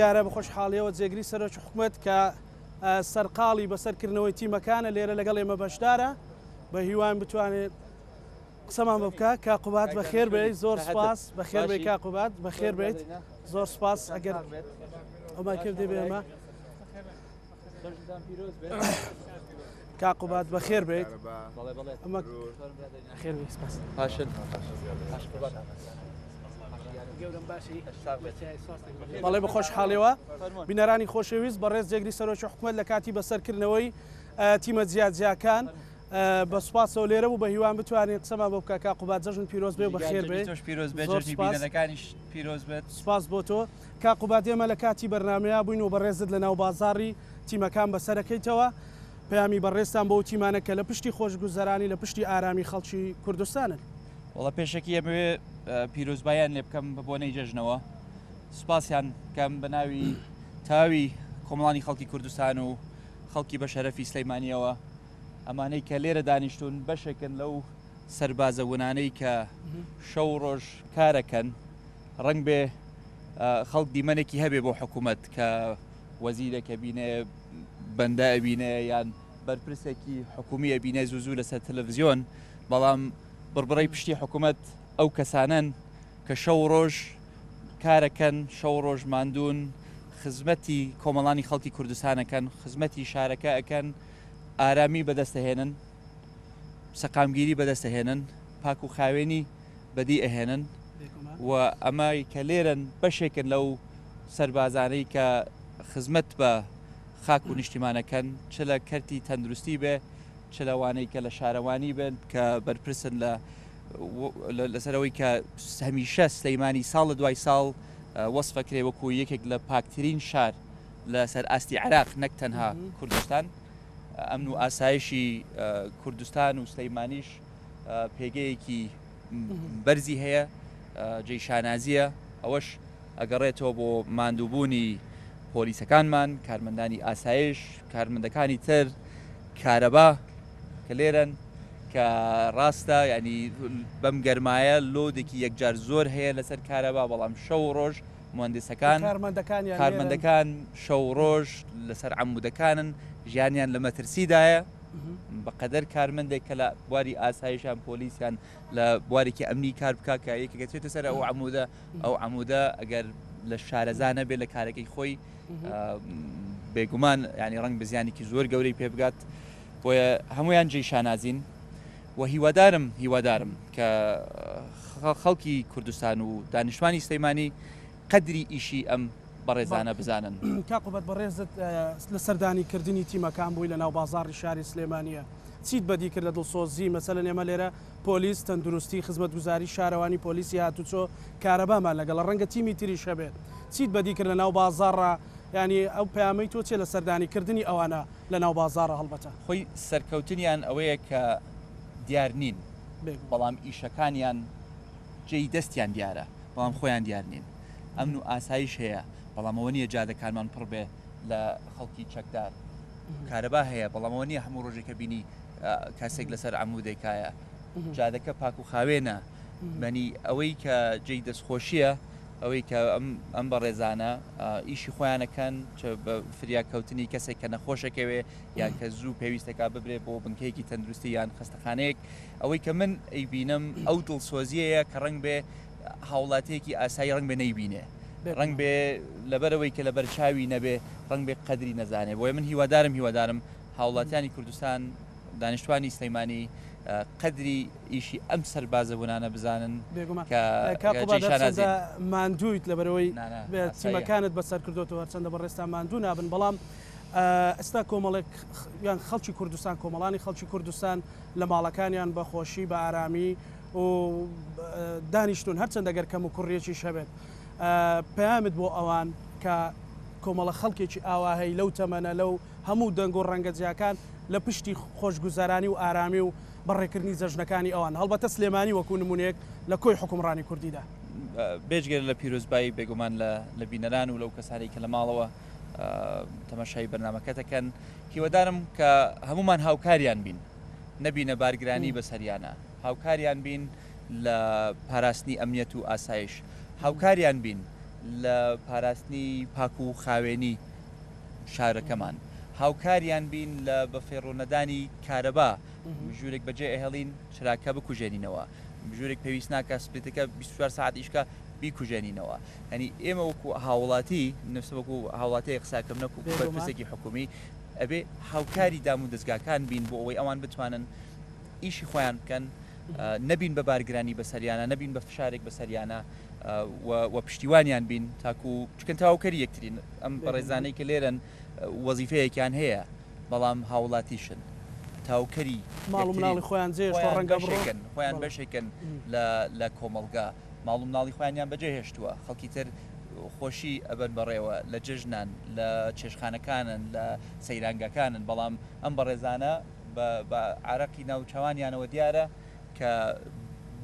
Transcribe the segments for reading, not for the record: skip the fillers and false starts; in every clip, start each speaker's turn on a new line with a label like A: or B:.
A: یارە بە خۆشحاڵیەوە جێگری سەرۆکی حکوومەت کە سەرقاڵی بەسەرکردنەوەی تیمەکانە لێرە لەگەڵ ئێمە بەشدارە بە هیوان بتوانێت قسەمان بە بکە کاقوبات بەخێر بێت زۆر سپاس بەخێر بێت کاقوبات بەخێر بێت زۆر سپاس ئەگەر ئەمە کردی بێ ئەمە کاقوبات بەخێر بێت ئەمە خێر بێت سپاس
B: پاشن
A: بەڵێ بە خۆشحاڵیەوە بینەرانی خۆشەویست بەڕێز جێگری سەرۆکی حکوومەت لە کاتی بەسەرکردنەوەی تیمە جیاجیاکان بە سوپاسەوە لێرە بوو بە هیوان بتوانێت قسەمان بۆ بکە کاقوبات جەژن پیرۆز بێ و بەخێر بێت
B: پیرۆز بێت
A: سپاس بۆ تۆ کاقوبات ئێمە لە کاتی بەرنامەیە بووین و بەڕێزت لە ناو بازاڕی تیمەکان بەسەرەکەیتەوە پەیامی بەڕێستان بۆ تیمانە کە لە پشتی خۆشگوزەرانی لە پشتی ئارامی خەڵکی کوردستانن
B: وڵە پێشەکی ئەمەوێ پیرۆزبایان لێ بکەم بە بۆنەی جەژنەوە سوپاسیان کەم بە ناوی تاوی کۆمەڵانی خەڵکی کوردستان و خەڵکی بە شەرەفی سلەیمانیەوە ئەمانەی کە لێرە دانیشتون بەشێکن لەو سەربازە وەنانەی کە شەو ڕۆژ کارەکەن ڕنگ بێ خەڵک دیمەنێکی هەبێ بۆ حکوومەت کە وەزیرێکە بینێ بەندە ئەبینێ یان بەرپرسێکی حکومی ئەبینێ زوو لەسەر تەلەڤیزیۆن بەڵام بڕبڕی پشتی حکوومەت ئەو کەسانن کە شەو ڕۆژ کارەکەن شەو ڕۆژ ماندوون خزمەتی کۆمەڵانی خەڵکی کوردستانەکەن خزمەتی شارەکە ئەکەن ئارامی بەدەستەهێنن سەقامگیری بەدەستەهێنن پاک و خاوێنی بەدی ئەهێنن و ئەمای کە لێرن بەشێکن لەو سەربازانەی کە خزمەت بە خاک و نیشتیمانەکەن چ لە کەرتی تەندروستی بێ چ لەوانەی کە لە شارەوانی بن کە بەرپرسن لەسەرەوەی کە هەمیشە سلەیمانی ساڵ لە دوای ساڵ وەسفەکرێ وەکو یەکێک لە پاکترین شار لەسەر ئاستی عراق نەک تەنها کوردستان ئەمن و ئاسایشی کوردستان و سلەیمانیش پێگەیەکی بەرزی هەیە جێی شانازیە ئەوەش ئەگەڕێتەوە بۆ ماندووبوونی پۆلیسەکانمان کارمەندانی ئاسایش کارمەندەکانی تر کارەبا کە لێرن کە ڕاستە ینی بەم گەرمایە لۆدێکی یەکجار زۆر هەیە لەسەر کارەبا بەڵام شەو ڕۆژ مهندسەکان کارمەندەکان شەو ڕۆژ لەسەر عەمودەکانن ژیانیان لە مەترسیدایە بەقەدەر کارمەندێک کە لە بواری ئاسایشان پۆلیسیان لە بوارێکی ئەمنی کار بکە کە یەکێکەچێتە سەر ئەو عەمودە ئەو عەمودە ئەگەر لە شارەزانە بێت لە کارەکەی خۆی بێگومان ینی ڕنگ بە زیانێکی زۆر گەورەی پێ بگات بۆیە هەمویان جێی شانازین و هیوادارم کە خەڵکی کوردستان و دانیشتوانی سلەیمانی قەدری ئیشی ئەم بەڕێزانە بزانن
A: کاقوبەت بەڕێزت لە سەردانیکردنی تیمەکان بووی لە ناو بازاڕی شاری سلێمانیە چیت بەدی کرد لە دڵسۆزی مەسەلەن ئێمە لێرە پۆلیس تەندروستی خزمەتگوزاری شارەوانی پۆلیسی هاتوچۆ کارەبامان لەگەڵ ڕەنگە تیمی تریش هەبێت چیت بەدی کرد لە ناو بازاڕە ینی ئەو پەیامەی تۆ چێ لە سەردانیکردنی ئەوانە لە ناو بازاڕە هەڵبەتە
B: خۆی سەرکەوتنیان ئەوەیە کە دیار نین بەڵام ئیشەکانیان جێی دەستیان دیارە بەڵام خۆیان دیار نین ئەمن و ئاسایش هەیە بەڵام ئەوە نییە جادەکانمان پڕ بێ لە خەڵکی چەکدار کارەبا هەیە بەڵامەوە نییە هەموو ڕۆژێکە بینی کاسێک لەسەر عەمودێکایە جادەکە پاک و خاوێنە بەنی ئەوەی کە جێی دەستخۆشیە ئەوەی کە ئەم بەڕێزانە ئیشی خۆیانەکەن بە فریاکەوتنی کەسێک کە نەخۆشەکەوێ یان کە زوو پێویستەکە ببرێ بۆ بنکەیەکی تەندروستی یان خستەخانەیەک ئەوەی کە من ئەیبینم ئەو دڵسۆزیەیە کە ڕنگ بێ هاوڵاتەیەکی ئاسایی ڕنگ بێ نەیبینێ ڕنگ بێ لەبەرەوەی کە لەبەر چاوی نەبێ ڕنگ بێ قەدری نەزانێ بۆیە من هیوادارم هاوڵاتیانی کوردستان دانیشتوانی سلەیمانی قەدری ئیشی ئەم سەربازە بوونانە بزانن
A: ماندوویت لەبەرەوەی تیمەکانت بەسەر کردوتەوە چەندە بەڕێستان ماندوو نابن بەڵام ئێستا کۆمەڵێک یان خەڵکی کوردستان کۆمەڵانی خەڵکی کوردستان لە ماڵەکانیان بەخۆشی بە ئارامی و دانیشتون هەرچەند ئەگەر کەم و کوڕیەکی شەبێت پەیامت بۆ ئەوان کە کۆمەڵە خەڵکێکی ئاواهەی لەو تەمەنە لەو هەموو دەنگ و ڕەنگە جیاکان لە پشتی خۆشگوزارانی و ئارامی و بەڕێکردنی جەژنەکانی ئەوان هەڵبەتە سلێمانی وەکو نمونەیەک لە کۆی حکومڕانی کوردیدا
B: بێژگەر لە پیرۆزبایی بێگومان لە بینەران و لەو کەسانی کە لە ماڵەوە تەماشای بەرنامەکە دەکەن هیوادارم کە هەمومان هاوکاریان بین نەبینە بارگرانی بەسەریانە هاوکاریان بین لە پاراستنی ئەمنیەت و ئاسایش هاوکاریان بین لە پاراستنی پاک و خاوێنی شارەکەمان هاوکاریان بین لە بەفێڕۆنەدانی کارەبا ژوورێک بەجێ ئەهێڵین چراکە بکوژێنینەوە ژوورێک پێویست ناکە سپێتەکە 24 ساعت ئیشکە بیکوژێنینەوە هەنی ئێمە وەکو هاوڵاتی نفس وەکو هاوڵاتی قساکەم نەکو بەرپرسێکی حکومی ئەبێ هاوکاری دام و دەستگاکان بین بۆ ئەوەی ئەوان بتوانن ئیشی خۆیان بکەن نەبین بە بارگرانی بەسەریانە نەبین بە فشارێک بەسەریانە و پشتیوانیان بین تاکو چکن تاوکەری یەکترین ئەم بەڕێزانەی کە لێرن وەزیفەیەکیان هەیە بەڵام هاوڵاتیشن تاوکەری
A: ماڵ و مناڵی خۆیان جێ ڕەنگە بڕۆن
B: خۆیان بەشێکن لە کۆمەڵگا ماڵ و مناڵی خۆیانیان بەجێ هێشتووە خەڵکی تر خۆشی ئەبەن بەڕێوە لە جژنان لە چێشخانەکانن لە سەیرانگەکانن بەڵام ئەم بەڕێزانە بە عراقی ناوچەوانیانەوە دیارە کە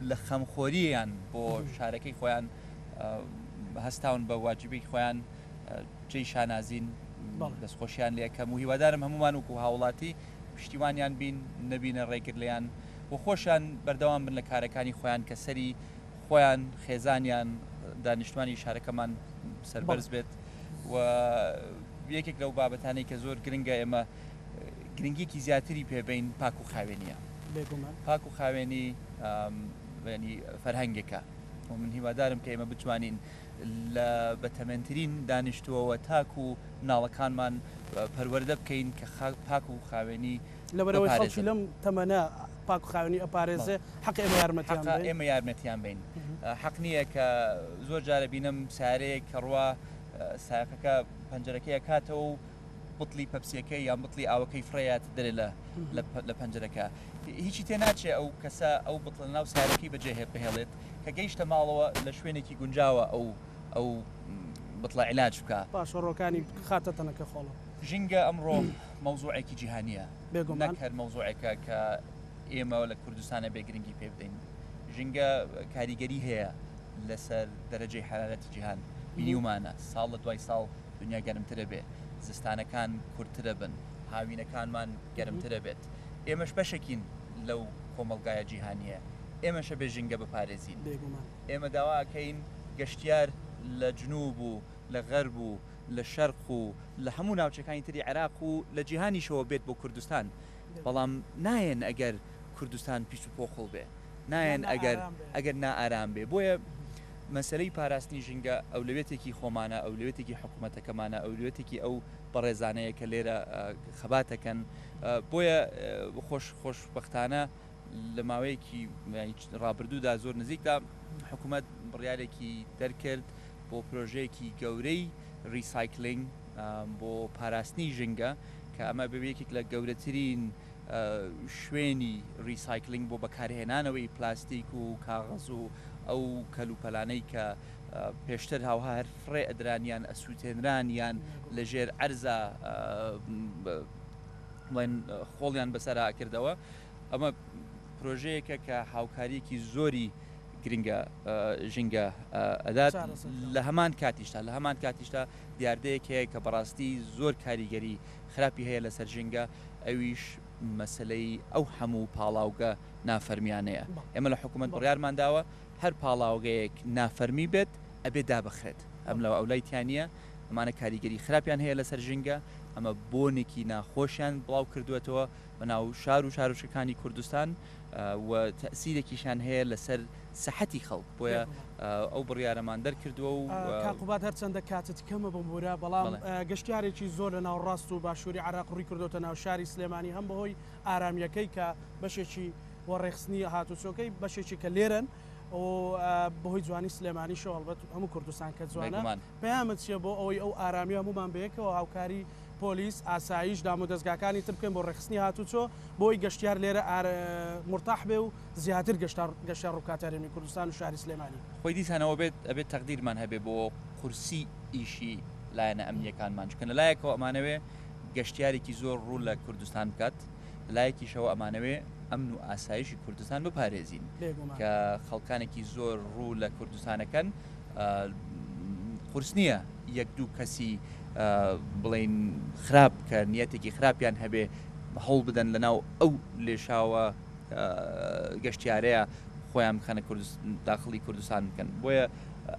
B: لە خەمخۆریان بۆ شارەکەی خۆیان هەستاون بە واجبی خۆیان جێی شانازین دەستخۆشیان لێکەم و هیوادارم هەمومان وکو هاوڵاتی پشتیوانیان بین نەبینە ڕێگر لیان بۆ خۆشیان بەردەوام بن لە کارەکانی خۆیان کە سەری خۆیان خێزانیان دانیشتوانی شارەکەمان سەربەرز بێت و یەکێک لەو بابەتانەی کە زۆر گرنگە ئێمە گرنگیکی زیاتری پێبین پاک و خاوێنیە پاک و خاوێنی فەرهەنگێکە و من هیوادارم کە ئێمە بتوانین لە بەتەمەنترین دانیشتووەوە تاک و ناڵەکانمان پەروەردە بکەین کە پاک و خاوێنی
A: لەبەرەوەی خەڵکی لەم تەمەنە پاک و خاوێنی ئەپارێزێ حەق ئێمە
B: یارمەتیان بین حەق نییە کە زۆر جارە بینم سارەیەک کە ڕوا ساقەکە پەنجەرەکەی کاتەوە و بڵی پەپسیەکەی یان بڵی ئاوەکەی فرەیات دەرێ لە پەنجەرەکە هیچی تێناچێ ئەو کەسە ئەو بڵ ناو سارەکەی بەجێ بهێڵێت کە گەیشتە ماڵەوە لە شوێنێکی گونجاوە ئەو بڵە عیلاج بکە
A: پاشۆڕۆکانی خاتەتەنەکە خۆڵە
B: ژینگە ئەمڕۆ مەوزوعێکی جیهانیە نەک هەر مەوزوعێکە کە ئێمە لە کوردستانە بێگرنگی پێ بدەین ژینگە کاریگەری هەیە لەسەر دەرەجەی حرارەتی جیهان بینیومانە ساڵ لە دوای ساڵ دنیا گەرمترە بێ زستانەکان کورتترە بن هاوینەکانمان گەرمترە بێت ئێمەش بەشێکین لەو کۆمەلگایە جیهانیە ئێمەشە بێ ژینگە بپارێزین ئێمە داواکەین گەشتیار لە جنوب و لە غەرب و لە شەرق و لە هەموو ناوچەکانی تری عێراق و لە جیهانیشەوە بێت بۆ کوردستان بەڵام نایەن ئەگەر کوردستان پیش و پۆخڵ بێ نایەن ئەگەر نائارام بێ بۆیە مەسلەی پاراستنی ژینگە ئەولوێتێکی خۆمانە ئەولوێتێکی حکوومەتەکەمانە ئەولوێتێکی ئەو بەڕێزانەیە کە لێرە خەباتەکەن بۆیە خۆشبەختانە لە ماوەیەکی ڕابردوودا زۆر نزیکدا حکوومەت بڕیارێکی دەرکرد بۆ پرۆژەیەکی گەورەی ریسایکلینگ بۆ پاراستنی ژینگە کە ئەمە بەبێکێک لە گەورەترین شوێنی ریسایکلینگ بۆ بەکارهێنانەوەی پلاستیک و کاغەز و ئەو کەلوپەلانەی کە پێشتر هاوها هەر فڕێ ئەدرانیان ئەسووتێنرانیان لە ژێر ئەرزە خۆڵیان بەسەرا کردەوە ئەمە پرۆژەیەکە کە هاوکاریەکی زۆری گرنگە ژینگە ئەدات لە هەمان کاتیشتا دیاردەیەک هەیە کە بەڕاستی زۆر کاریگەری خراپی هەیە لەسەر ژینگە ئەویش مەسلەی ئەو هەموو پاڵاوگە نافەرمیانەیە ئێمە لە حکوومەت بڕیارمانداوە هەر پاڵاوگەیەک نافەرمی بێت ئەبێ دابخرێت ئەم لەوە ئەولایتیانە ئەمانە کاریگەری خراپیان هەیە لەسەر ژینگە ئەمە بۆنێکی ناخۆشیان بڵاو کردوێتەوە بەناو شار و شارۆچەکانی کوردستان و تەسیرێکیشان هەیە لەسەر سەحەتی خەڵک بۆیە ئەو بڕیارەمان دەرکردووە و
A: کاقوبات هەرچەندە کاتت کەمە بم بورە بەڵام گەشتیارێکی زۆر لە ناو ڕاست و باشووری عراق ڕووی کردوتە ناو شاری سلێمانی هەم بەهۆی ئارامیەکەی کە بەشێکی وەڕێخستنی هاتوچۆکەی بەشێکی کە لێرن و بەهۆی جوانی سلێمانی شەوەڵبەت هەموو کوردستان کە جوانە پەیامت چیە بۆ ئەوەی ئەو ئارامی هەمومان بەیەکەوە هاوکاری پۆلیس ئاسایش دام و دەستگاکانی تر بکەن بۆ ڕێخستنی هاتوچۆ بۆی گەشتیار لێرە مرتاح بێ و زیاتر گەشتیار ڕووکاتەرێمی کوردستان و شاری سلێمانی
B: خۆی دیسانەوە ئەبێت تەقدیرمان هەبێ بۆ قورسی ئیشی لایەنە ئەمنیەکانمان چکە لەلایەکەوە ئەمانەوێ گەشتیارێکی زۆر ڕوو لە کوردستان بکات لایەکیشەوە ئەمانەوێ ئەمن و ئاسایشی کوردستان بپارێزین کە خەڵکانێکی زۆر ڕوو لە کوردستانەکەن قورس نییە یەک دوو کەسی بڵین خراپ کە نیەتێکی خراپیان هەبێ هەوڵ بدەن لەناو ئەو لێشاوە گەشتیارەیە خۆیان بخەنە داخلی کوردستان بکەن بۆیە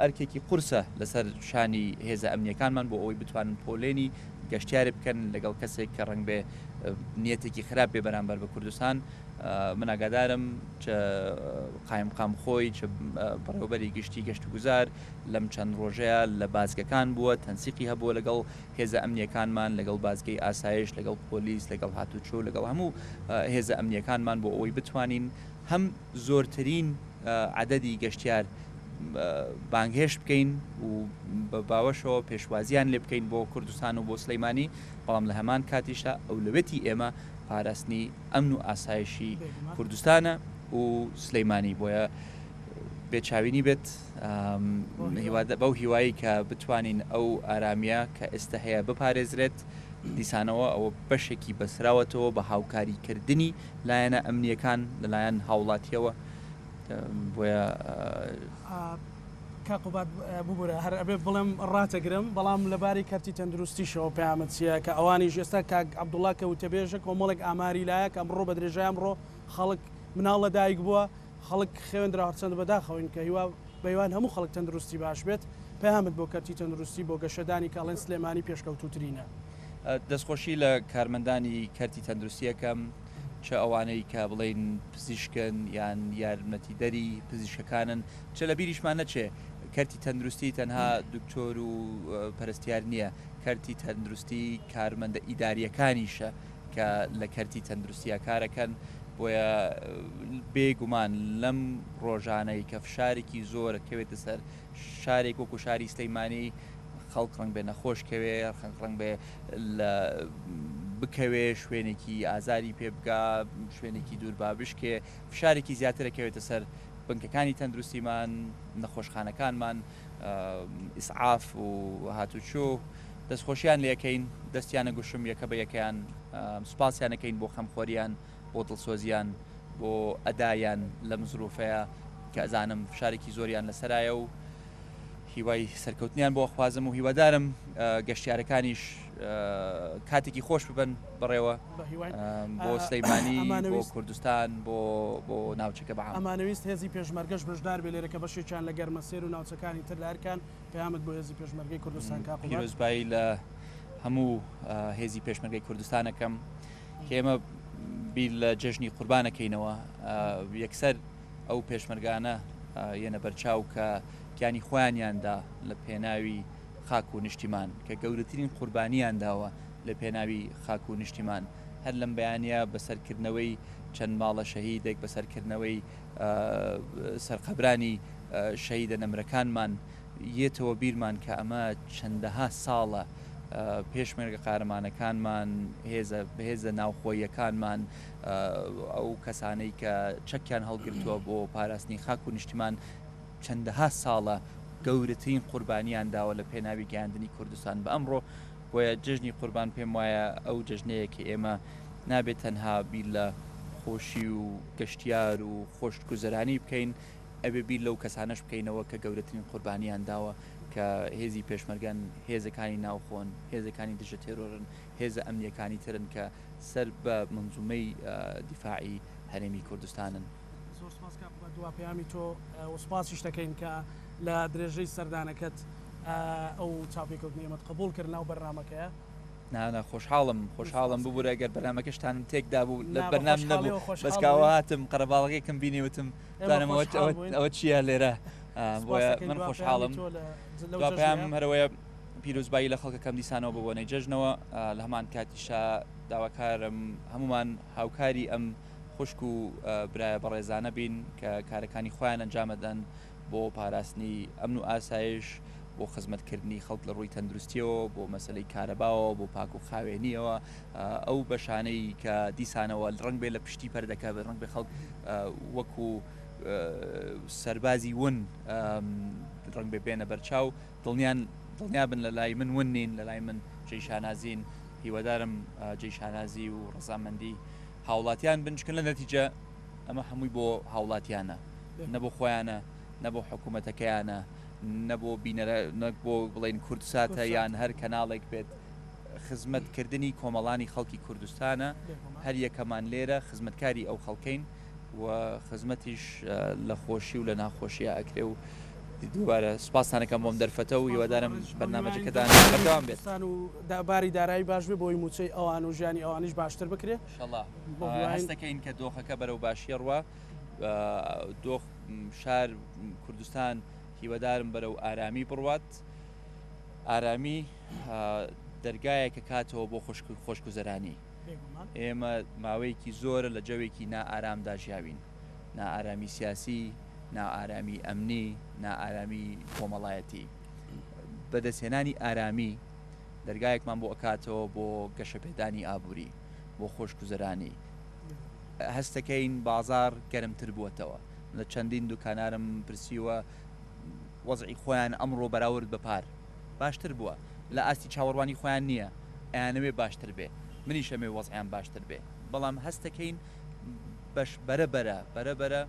B: ئەرکێکی قورسە لەسەر شانی هێزە ئەمنیەکانمان بۆ ئەوەی بتوانن پۆلێنی گەشتیارە بکەن لەگەڵ کەسێک کە ڕەنگ بێ نیەتێکی خراپ بێ بەرامبەر بە کوردستان. من ئاگادارم قایمقام خۆی بەڕێوەبەری گشتی گەشت و گوزار لەم چەند ڕۆژەیە لە بازگەکان بووە، تەنسیقی هەبووە لەگەڵ هێزە ئەمنیەکانمان، لەگەڵ بازگەی ئاسایش، لەگەڵ پۆلیس، لەگەڵ هاتوچۆ، لەگەڵ هەموو هێزە ئەمنیەکانمان بۆ ئەوەی بتوانین هەم زۆرترین عەدەدی گەشتیار بانگهێشت بکەین و بە باوەشەوە پێشوازیان لێ بکەین بۆ کوردستان و بۆ سلەیمانی، بەڵام لە هەمان کاتیشدا ئەولوێتی ئێمە پاراستنی ئەمن و ئاسایشی کوردستانە و سلەیمانی. بۆیە بێچاوینی بێت بەو هیوایی کە بتوانین ئەو ئارامیە کە ئێستا هەیە بپارێزرێت. دیسانەوە ئەوە بەشێکی بەسراوەتەوە بە هاوکاریکردنی لایەنە ئەمنیەکان لەلایەن هاوڵاتیەوە. بۆیە
A: کاقوبات ببوورە هەر ئەبێ بڵێم ڕاتەگرم، بەڵام لەباری کەرتی تەندروستیشەوە پەیامەت چیە کە ئەوانیش ئێستا کاک عەبدوڵڵا کەوتەبێژە کۆمەڵێک ئاماری لایە کە ئەمڕۆ بە درێژای ئەمڕۆ خەڵک مناڵ لە دایک بووە، خەڵک خوێندرا هەرچەند بەداخەوین کە هیوا بەیوان هەموو خەڵک تەندروستی باش بێت. پەیامەت بۆ کەرتی تەندروستی بۆ گەشەدانی کاڵێن سلێمانی پێشکەوتووترینە.
B: دەستخۆشی لە کارمەندانی کەرتی تەندروستیەکەم، چه ئەوانەی کە بڵێن پزیشکن یان یارمەتیدەری پزیشکەکانن، چه لە بیریشمان نەچێ کەرتی تەندروستی تەنها دکتۆر و پەرستیار نییە، کەرتی تەندروستی کارمەندە ئیداریەکانیشە کە لە کەرتی تەندروستیە کارەکەن. بۆیە بێگومان لەم ڕۆژانەی کە فشارێکی زۆر کەوێتە سەر شارێک وەکو شاری سلەیمانی، خەڵک ڕەنگ بێ نەخۆشکەوێ، ڕەنگ بێ بکەوێ شوێنێکی ئازاری پێ بگا، شوێنێکی دوور با بشکێ، فشارێکی زیاترەکەوێتە سەر بنکەکانی تەندروستیمان، نەخۆشخانەکانمان، ئیسعاف و هاتوچۆ. دەستخۆشیان لەکەین، دەستیانە گوشم یەکە بە یەکەیان، سوپاسیانەکەین بۆ خەمخۆریان، بۆ دڵسۆزیان، بۆ ئەدایان لەم زروفەیە کە ئەزانم فشارێکی زۆریان لەسەرایە و هیوای سەرکەوتنیان بۆ خوازم و هیوادارم گەشتیارەکانیش کاتێکی خۆش ببن بڕێوە بۆ سلەیمانی، بۆ کوردستان، بۆ ناوچەکە بەعام.
A: ئەمانەویست هێزی پێشمەرگەش بەشدار بێ لێرەکە بەشێکیان لە گەرمەسێر و ناوچەکانی تر لارکان. پەیامەت بۆ هێزی پێشمەرگەی کوردستان کاقوبات.
B: پیرۆزبایی لە هەموو هێزی پێشمەرگەی کوردستانەکەم کە ئێمە بیر لە جەژنی قوربانەکەینەوە. یەکسەر ئەو پێشمەرگانە یەنە بەرچاو کە گیانی خۆیانیاندا لە پێناوی خاک و نیشتیمان، کە گەورەترین قوربانیان داوە لە پێناوی خاک و نیشتیمان، هەر لەم بەیانە بەسەرکردنەوەی چەند ماڵە شەهیدێک، بەسەرکردنەوەی سەرقەبرانی شەهیدە نەمرەکانمان یێتەوە بیرمان کە ئەمە چەندەها ساڵە پێشمەرگە قارەمانەکانمان، هێزە ناوخۆیەکانمان، ئەو کەسانەی کە چەکیان هەڵگرتووە بۆ پاراستنی خاک و نیشتیمان چەندەها ساڵە گەورەترین قوربانیان داوە لە پێناوی گەیاندنی کوردستان بە ئەمڕۆ. بۆیە جژنی قوربان پێم وایە ئەو جژنەیەکی ئێمە نابێت تەنها بیر لە خۆشی و گەشتیار و خۆشگوزەرانی بکەین، ئەبێ بیر لەو کەسانەش بکەینەوە کە گەورەترین قوربانیان داوە، کە هێزی پێشمەرگەن، هێزەکانی ناوخۆن، هێزەکانی دژە تێرۆرن، هێزە ئەمنیەکانی ترن کە سەر بە منزومەی دیفاعی هەرێمی کوردستانن.
A: زۆر سپاس کاقوبات، دوا پەیامی تۆ وسپاسیش دەکەین کە لە درێژەی سەردانەکەت ئەو چاپێکەوتنی ئێمەت قبول کرد ناو بەرنامەکەیە.
B: نانە خۆشحاڵم ببوورە گەر بەرنامەکەشتانم تێکدا بوو لە بەرنام نەبوو، بەسکاوە هاتم قەرەباڵغێکم بینیوتم دانەوە ئەوە چییە لێرە. بۆیە من خۆشحاڵم. دوپەیام هەرەوەیە پیرۆزبایی لە خەڵکەکەم دیسانەوە ببوونەی جەژنەوە. لە هەمان کاتیشا داواکارم هەمومان هاوکاری ئەم خوشک و برایە بەڕێزانە بین کە کارەکانی خۆیان ئەنجامەدەن بۆ پاراستنی ئەمن و ئاسایش، بۆ خزمەتکردنی خەڵک لە ڕووی تەندروستیەوە، بۆ مەسلەی کارەباوە، بۆ پاک و خاوێنیەوە، ئەو بەشانەی کە دیسانەوە ڕنگ بێ لە پشتی پەردەکە بە ڕنگ بێ خەڵک وەکو سەربازی ون ڕنگ بێ بێنە بەرچاو، دڵنیا بن لە لای من ون نین، لە لای من جێیشانازین. هیوادارم جێیشانازی و ڕەزامەندی هاوڵاتیان بنچکن لە نەتیجە ئەمە هەمووی بۆ هاوڵاتیانە، نەبۆ خۆیانە، نەبۆ حکوومەتەکەیانە، نەبۆ نەک بۆ بڵێن کوردساتە یان هەر کەناڵێک بێت. خزمەتکردنی کۆمەڵانی خەڵکی کوردستانە، هەر یەکەمان لێرە خزمەتکاری ئەو خەڵکەین و خزمەتیش لە خۆشی و لە ناخۆشیە ئەکرێ و دووبارە سوپاسانەکەم بۆم دەرفەتە و هیوادارم بەرنامەجەکەتان بەردەوام بێت
A: و داباری دارایی باش بێ بۆی موچەی ئەوان و ژیانی ئەوانیش باشتر بکرێ
B: هەست دەکەین کە دۆخەکە بەرەو باشیە ڕوا دۆخ شار کوردستان هیوادارم بەرەو ئارامی بڕوات ئارامی دەرگایەکە کاتەوە بۆ خۆشگوزەرانی ئێمە ماوەیەکی زۆرە لە جەوێکی نائارامدا ژیاوین نائارامی سیاسی نائارامی ئەمنی نائارامی کۆمەڵایەتی بەدەستهێنانی ئارامی دەرگایەکمان بۆ ئەکاتەوە بۆ گەشەپێدانی ئابووری بۆ خۆشگوزەرانی هەستەکەین بازار گەرمتر بووەتەوە لە چەندین دوکانارم پرسیوە وەزعی خۆیان ئەمڕۆ بەراورد بە پار باشتر بووە لە ئاستی چاوەڕوانی خۆیان نییە ئەیانەوێ باشتر بێ منیش ئەمێ وەزعیان باشتر بێ بەڵام هەستەکەین بەش بەرەبەرە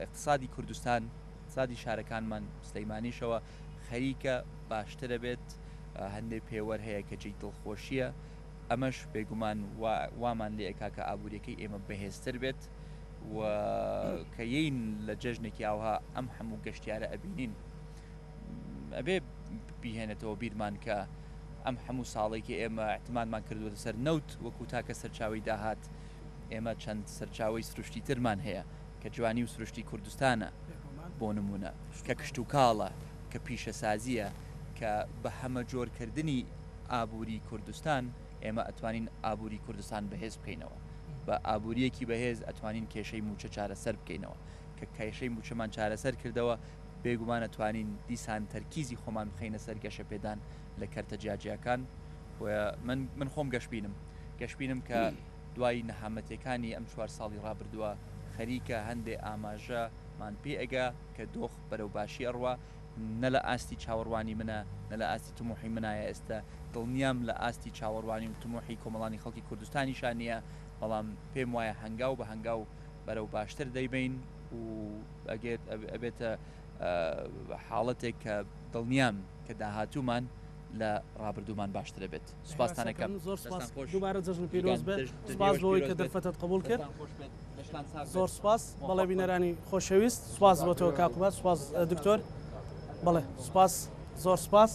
B: اقتصادی کوردستان اقتصادی شارەکانمان سلەیمانیشەوە خەریکە باشترە بێت هەندێک پێوەەر هەیە کە جێی دڵخۆشیە ئەمەش بێگومان وامان لێ ئەکا کە ئابوووریەکەی ئێمە بەهێزتر بێت و کە یین لە جەژنێکی ئاوها ئەم هەموو گەشتیارە ئەبینین ئەبێ بیهێنێتەوە بیرمان کە ئەم هەموو ساڵێکی ئێمە احتمالمان کردووە سەر نەوت وەکو تاکە سەرچاوی داهات ئێمە چەند سەرچاوی سروشتی ترمان هەیە کە جوانی و سروشتی کوردستانە بۆ نمونە کە کشت و کاڵە کە پیشەسازیە کە بە هەمە جۆرکردنی ئابووری کوردستان ئێمە ئەتوانین ئابووری کوردستان بەهێز بکەینەوە بە ئابوووریەکی بەهێز ئەتوانین کێشەی موچە چارەسەر بکەینەوە کە کێشەی موچەمان چارەسەر کردەوە بێگومان ئەتوانین دیسان تەرکیزی خۆمان بخەینە سەر گەشەپێدان لە کەرتە جیاجیەکان من خۆم گەشتبینم کە دوای نەهامەتەکانی ئەم 4 ساڵی ڕابردووە خەریکە هەندێ ئاماژەمان پێ ئەگا کە دۆخ بەرەو باشی ئەڕوا نە لە ئاستی چاوەڕوانی منە نە لە ئاستی تموحی منایە ئێستا دڵنیام لە ئاستی چاوەڕوانی و تموحی کۆمەڵانی خەڵکی کوردستانیشان نییە بەڵام پێم وایە هەنگاو بە هەنگاو بەرەو باشتر دەیبین و ئەبێتە حاڵەتێک کە دڵنیام کە داهاتوومان لە ڕابردوومان باشترە بێت سوپاسانەکەم
A: دووبارە جەژن پیرۆز بێت سوپاس بۆی کە دەرفەتت قبول کرد زۆر سوپاس بەڵێ بینەرانی خۆشەویست سوپاس بۆ تۆ کاکوبات سوپاس دکتۆر بەڵێ سوپاس زۆر سوپاس